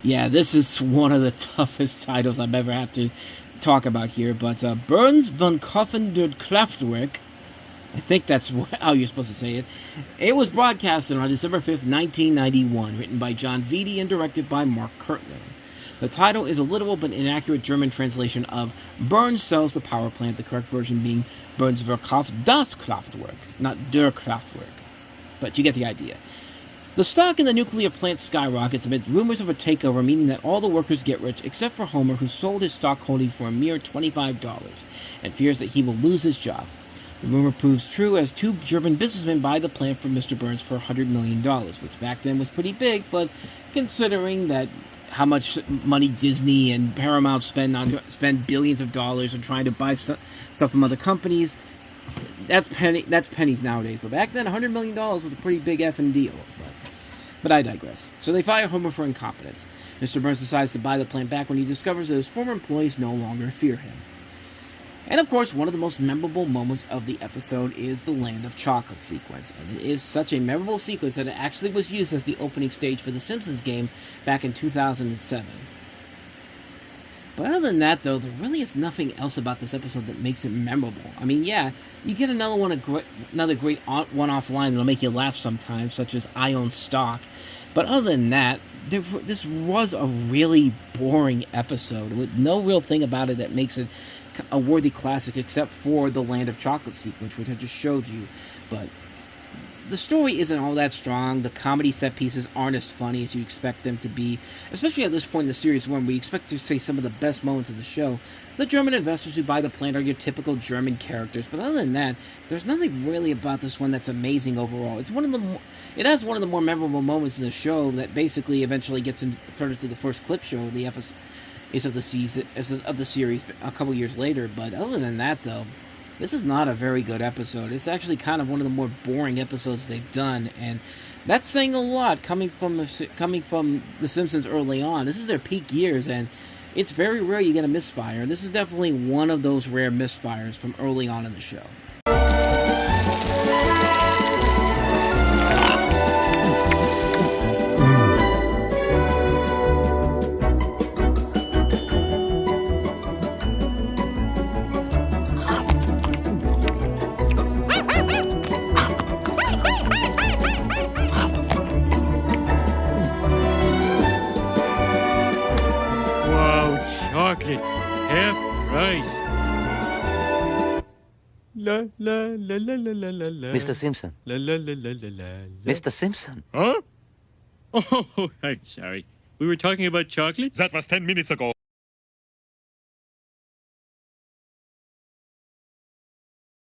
Yeah, this is one of the toughest titles I've ever had to talk about here, but Burns Verkaufen Der Kraftwerk, I think that's how you're supposed to say it. It was broadcasted on December 5th, 1991, written by Jon Vitti and directed by Mark Kirkland. The title is a literal but inaccurate German translation of Burns sells the power plant, the correct version being Burns verkauft das Kraftwerk, not der Kraftwerk. But you get the idea. The stock in the nuclear plant skyrockets amid rumors of a takeover, meaning that all the workers get rich except for Homer, who sold his stock holding for a mere $25 and fears that he will lose his job. The rumor proves true as two German businessmen buy the plant from Mr. Burns for $100 million, which back then was pretty big, but considering that how much money Disney and Paramount spend billions of dollars on trying to buy stuff from other companies, that's pennies nowadays. But back then, $100 million was a pretty big effing deal. But I digress. So they fire Homer for incompetence. Mr. Burns decides to buy the plant back when he discovers that his former employees no longer fear him. And of course, one of the most memorable moments of the episode is the Land of Chocolate sequence. And it is such a memorable sequence that it actually was used as the opening stage for the Simpsons game back in 2007. But other than that, though, there really is nothing else about this episode that makes it memorable. I mean, yeah, you get another great one-off line that'll make you laugh sometimes, such as "I own stock." But other than that, this was a really boring episode with no real thing about it that makes it a worthy classic, except for the Land of Chocolate sequence, which I just showed you. But the story isn't all that strong. The comedy set pieces aren't as funny as you expect them to be, especially at this point in the series when we expect to see some of the best moments of the show. The German investors who buy the plant are your typical German characters, but other than that, there's nothing really about this one that's amazing overall. It has one of the more memorable moments in the show that basically eventually gets introduced to the first clip show of the episode of the series a couple years later. But other than that, though, this is not a very good episode. It's actually kind of one of the more boring episodes they've done, and that's saying a lot coming from The Simpsons early on. This is their peak years, and it's very rare you get a misfire. This is definitely one of those rare misfires from early on in the show. Chocolate, half price. La la la la la la la la. Mr. Simpson. La la la la la la. Mr. Simpson. Huh? Oh, I'm sorry. We were talking about chocolate? That was 10 minutes ago.